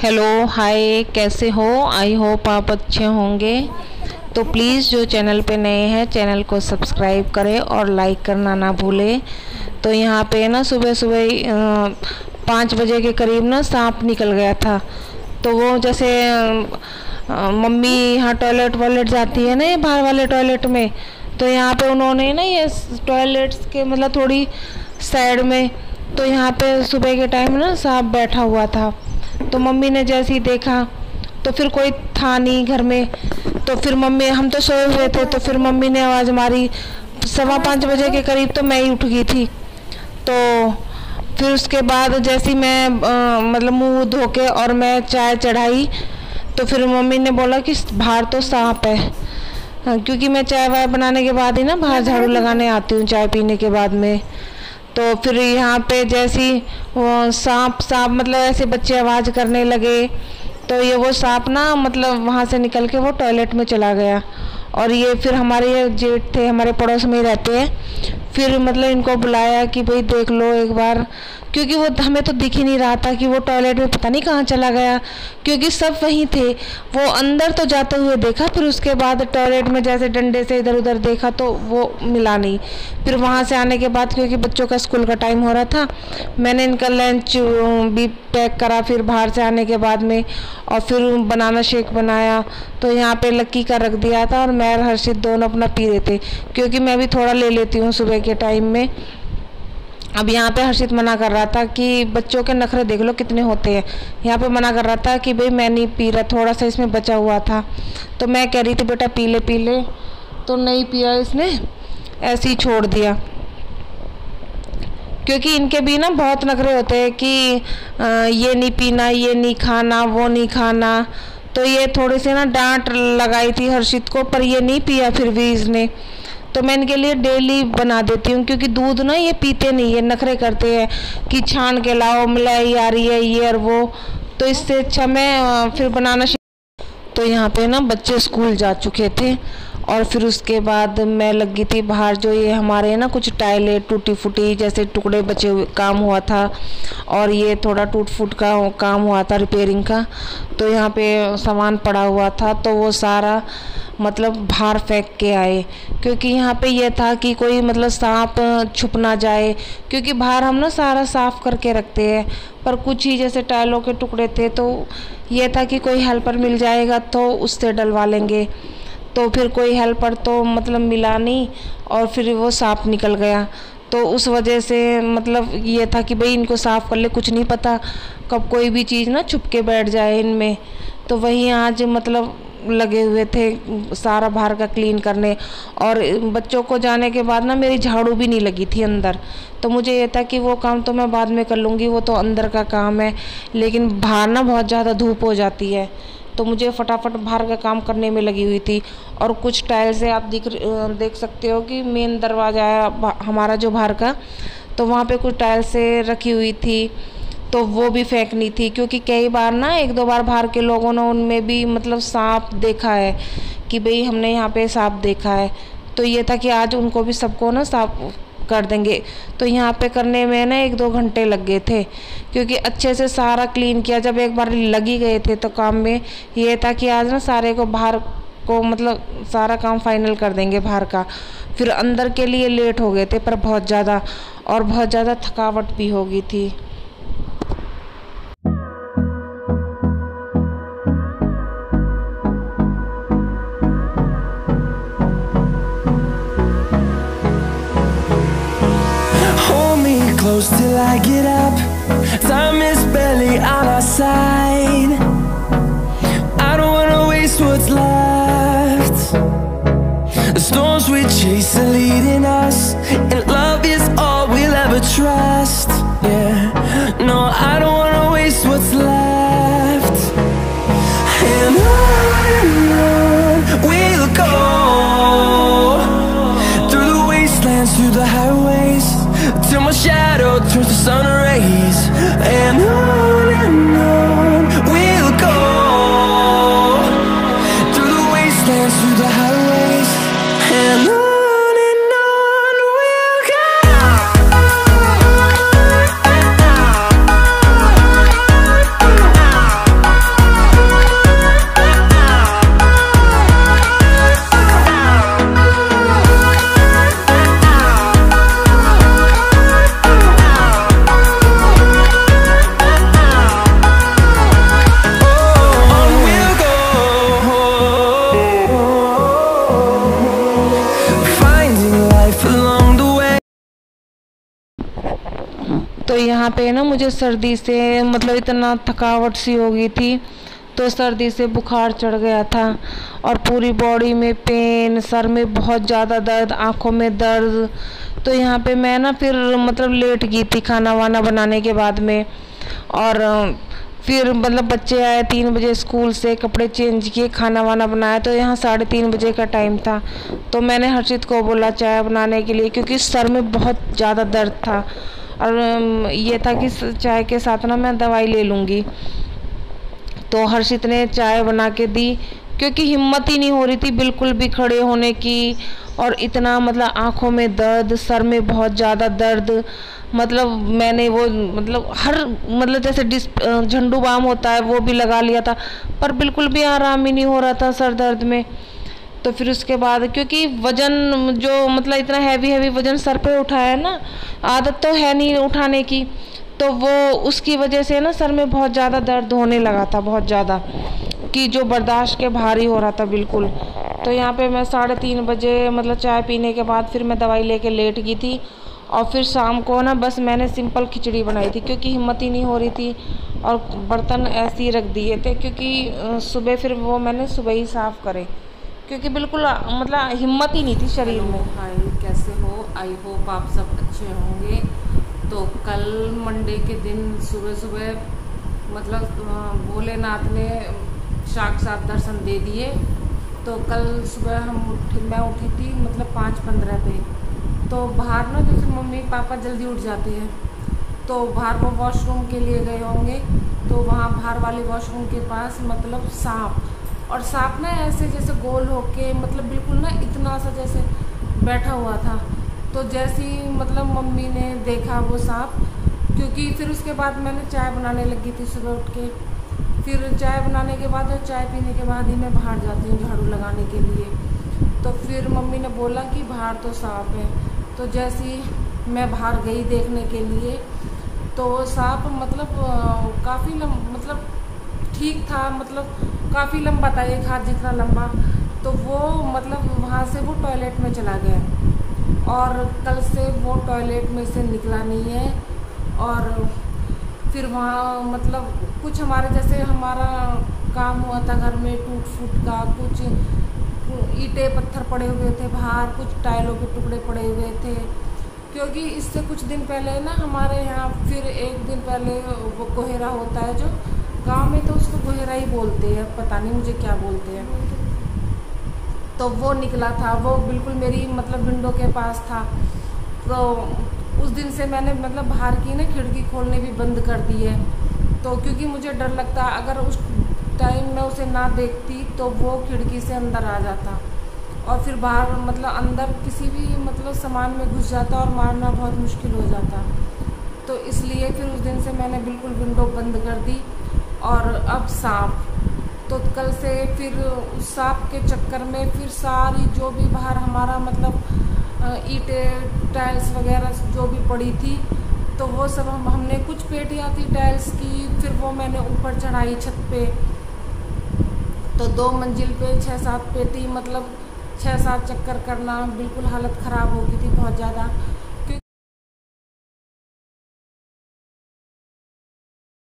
Hello hi, कैसे हो? I hope आप अच्छे होंगे। तो प्लीज़ जो चैनल पे नए हैं चैनल को सब्सक्राइब करें और लाइक करना ना भूलें। तो यहाँ पे ना सुबह सुबह 5 बजे के करीब ना सांप निकल गया था। तो वो जैसे मम्मी यहाँ टॉयलेट वॉयलेट जाती है ना, ये बाहर वाले टॉयलेट में, तो यहाँ पे उन्होंने ना ये टॉयलेट्स के मतलब थोड़ी साइड में, तो यहाँ पे सुबह के टाइम ना सांप बैठा हुआ था। तो मम्मी ने जैसे ही देखा तो फिर कोई था नहीं घर में, तो फिर मम्मी, हम तो सोए हुए थे, तो फिर मम्मी ने आवाज़ मारी 5:15 बजे के करीब, तो मैं ही उठ गई थी। तो फिर उसके बाद जैसे ही मैं मतलब मुंह धो के और मैं चाय चढ़ाई, तो फिर मम्मी ने बोला कि बाहर तो सांप है। क्योंकि मैं चाय वाय बनाने के बाद ही ना बाहर झाड़ू लगाने आती हूँ चाय पीने के बाद में। तो फिर यहाँ पे जैसी वो सांप सांप मतलब ऐसे बच्चे आवाज़ करने लगे, तो ये वो सांप ना मतलब वहाँ से निकल के वो टॉयलेट में चला गया। और ये फिर हमारे ये जेठ थे, हमारे पड़ोस में ही रहते हैं, फिर मतलब इनको बुलाया कि भाई देख लो एक बार, क्योंकि वो हमें तो दिख ही नहीं रहा था कि वो टॉयलेट में पता नहीं कहाँ चला गया, क्योंकि सब वहीं थे। वो अंदर तो जाते हुए देखा, फिर उसके बाद टॉयलेट में जैसे डंडे से इधर उधर देखा तो वो मिला नहीं। फिर वहाँ से आने के बाद क्योंकि बच्चों का स्कूल का टाइम हो रहा था, मैंने इनका लंच भी पैक करा फिर बाहर से आने के बाद में, और फिर बनाना शेक बनाया। तो यहाँ पे लक्की का रख दिया था और मैं और हर्षित दोनों अपना पी रहे थे, क्योंकि मैं भी थोड़ा ले लेती हूँ सुबह के टाइम में। अब यहाँ पे हर्षित मना कर रहा था कि बच्चों के नखरे देख लो कितने होते हैं, यहाँ पे मना कर रहा था कि भाई मैं नहीं पी रहा, थोड़ा सा इसमें बचा हुआ था। तो मैं कह रही थी बेटा पी ले, तो नहीं पिया इसने, ऐसे ही छोड़ दिया। क्योंकि इनके भी ना बहुत नखरे होते हैं कि ये नहीं पीना, ये नहीं खाना, वो नहीं खाना। तो ये थोड़ी सी ना डांट लगाई थी हर्षित को, पर ये नहीं पिया फिर भी इसने। तो मैं इनके लिए डेली बना देती हूँ, क्योंकि दूध ना ये पीते नहीं है, नखरे करते हैं कि छान के लाओ, मलाई आ रही है ये और वो। तो इससे अच्छा मैं फिर बनाना। तो यहाँ पे ना बच्चे स्कूल जा चुके थे, और फिर उसके बाद मैं लगी थी बाहर, जो ये हमारे ना कुछ टाइलें टूटी फूटी जैसे टुकड़े बचे हुए काम हुआ था, और ये थोड़ा टूट फूट का काम हुआ था रिपेयरिंग का। तो यहाँ पे सामान पड़ा हुआ था, तो वो सारा मतलब बाहर फेंक के आए, क्योंकि यहाँ पे ये था कि कोई मतलब सांप छुप ना जाए, क्योंकि बाहर हम ना सारा साफ़ करके रखते हैं। पर कुछ ही जैसे टाइलों के टुकड़े थे, तो ये था कि कोई हेल्पर मिल जाएगा तो उससे डलवा लेंगे। तो फिर कोई हेल्पर तो मतलब मिला नहीं, और फिर वो सांप निकल गया। तो उस वजह से मतलब ये था कि भाई इनको साफ़ कर ले, कुछ नहीं पता कब कोई भी चीज़ ना छुप के बैठ जाए इनमें। तो वही आज मतलब लगे हुए थे सारा बाहर का क्लीन करने। और बच्चों को जाने के बाद ना मेरी झाड़ू भी नहीं लगी थी अंदर, तो मुझे ये था कि वो काम तो मैं बाद में कर लूँगी, वो तो अंदर का काम है। लेकिन बाहर ना बहुत ज़्यादा धूप हो जाती है, तो मुझे फटाफट बाहर का काम करने में लगी हुई थी। और कुछ टाइल से आप देख सकते हो कि मेन दरवाज़ा है हमारा जो बाहर का, तो वहाँ पे कुछ टाइल से रखी हुई थी, तो वो भी फेंकनी थी। क्योंकि कई बार ना 1-2 बार बाहर के लोगों ने उनमें भी मतलब सांप देखा है कि भाई हमने यहाँ पे सांप देखा है। तो ये था कि आज उनको भी सबको ना साफ कर देंगे। तो यहाँ पे करने में ना 1-2 घंटे लग गए थे, क्योंकि अच्छे से सारा क्लीन किया। जब एक बार लगी गए थे तो काम में ये था कि आज ना सारे को बाहर को मतलब सारा काम फाइनल कर देंगे बाहर का। फिर अंदर के लिए लेट हो गए थे पर बहुत ज़्यादा, और बहुत ज़्यादा थकावट भी हो गई थी। Close till I get up. Time is barely on our side. I don't wanna waste what's left. The storms we chase are leading us, and love is all we'll ever trust. Yeah, no, I don't wanna waste what's left. And on we'll go, through the wastelands, through the highways, till my shadow turns to sun rays. And on we'll go, through the wastelands, through the highways. And on वहाँ पे ना मुझे सर्दी से मतलब इतना थकावट सी हो गई थी, तो सर्दी से बुखार चढ़ गया था और पूरी बॉडी में पेन, सर में बहुत ज़्यादा दर्द, आँखों में दर्द। तो यहाँ पे मैं ना फिर मतलब लेट गई थी खाना वाना बनाने के बाद में। और फिर मतलब बच्चे आए 3 बजे स्कूल से, कपड़े चेंज किए, खाना वाना बनाया, तो यहाँ 3:30 बजे का टाइम था। तो मैंने हर्षित को बोला चाय बनाने के लिए, क्योंकि सर में बहुत ज़्यादा दर्द था और ये था कि चाय के साथ ना मैं दवाई ले लूँगी। तो हर्षित ने चाय बना के दी, क्योंकि हिम्मत ही नहीं हो रही थी बिल्कुल भी खड़े होने की। और इतना मतलब आँखों में दर्द, सर में बहुत ज़्यादा दर्द, मतलब मैंने वो मतलब हर मतलब जैसे झंडू बाम होता है वो भी लगा लिया था, पर बिल्कुल भी आराम ही नहीं हो रहा था सर दर्द में। तो फिर उसके बाद क्योंकि वज़न जो मतलब इतना हैवी वज़न सर पे उठाया है ना, आदत तो है नहीं उठाने की, तो वो उसकी वजह से ना सर में बहुत ज़्यादा दर्द होने लगा था, बहुत ज़्यादा, कि जो बर्दाश्त के भारी हो रहा था बिल्कुल। तो यहाँ पे मैं 3:30 बजे मतलब चाय पीने के बाद फिर मैं दवाई लेके लेट गई थी। और फिर शाम को ना बस मैंने सिंपल खिचड़ी बनाई थी, क्योंकि हिम्मत ही नहीं हो रही थी, और बर्तन ऐसे ही रख दिए थे, क्योंकि सुबह फिर वो मैंने सुबह ही साफ़ करे, क्योंकि बिल्कुल मतलब हिम्मत ही नहीं थी शरीर में। हाय, कैसे हो? आई होप आप सब अच्छे होंगे। तो कल मंडे के दिन सुबह सुबह मतलब भोलेनाथ ने साक्षात दर्शन दे दिए। तो कल सुबह मैं उठी थी मतलब 5:15 पे। तो बाहर ना जैसे मम्मी पापा जल्दी उठ जाते हैं, तो बाहर वो वॉशरूम के लिए गए होंगे, तो वहाँ बाहर वाले वॉशरूम के पास मतलब सांप, और सांप ना ऐसे जैसे गोल होके मतलब बिल्कुल ना इतना सा जैसे बैठा हुआ था। तो जैसे ही मतलब मम्मी ने देखा वो सांप, क्योंकि फिर उसके बाद मैंने चाय बनाने लगी थी सुबह उठ के। फिर चाय बनाने के बाद और चाय पीने के बाद ही मैं बाहर जाती हूँ झाड़ू लगाने के लिए। तो फिर मम्मी ने बोला कि बाहर तो सांप है। तो जैसे ही मैं बाहर गई देखने के लिए, तो सांप मतलब काफ़ी मतलब ठीक था, मतलब काफ़ी लंबा था, 1 हाथ जितना लंबा। तो वो मतलब वहाँ से वो टॉयलेट में चला गया, और कल से वो टॉयलेट में से निकला नहीं है। और फिर वहाँ मतलब कुछ हमारे जैसे हमारा काम हुआ था घर में टूट फूट का, कुछ ईंटे पत्थर पड़े हुए थे बाहर, कुछ टाइलों के टुकड़े पड़े हुए थे। क्योंकि इससे कुछ दिन पहले ना हमारे यहाँ फिर 1 दिन पहले वो गोहेरा होता है, जो गांव में तो उसको गोहेरा ही बोलते हैं, पता नहीं मुझे क्या बोलते हैं। तो वो निकला था, वो बिल्कुल मेरी मतलब विंडो के पास था। तो उस दिन से मैंने मतलब बाहर की ना खिड़की खोलने भी बंद कर दी है। तो क्योंकि मुझे डर लगता, अगर उस टाइम मैं उसे ना देखती तो वो खिड़की से अंदर आ जाता, और फिर बाहर मतलब अंदर किसी भी मतलब सामान में घुस जाता और मारना बहुत मुश्किल हो जाता। तो इसलिए फिर उस दिन से मैंने बिल्कुल विंडो बंद कर दी। और अब सांप, तो कल से फिर उस सांप के चक्कर में फिर सारी जो भी बाहर हमारा मतलब ईंटें टाइल्स वगैरह जो भी पड़ी थी, तो वो सब हमने कुछ पेटियाँ थी टाइल्स की, फिर वो मैंने ऊपर चढ़ाई छत पे। तो 2 मंजिल पे 6-7 पेटी मतलब 6-7 चक्कर करना, बिल्कुल हालत ख़राब हो गई थी बहुत ज़्यादा।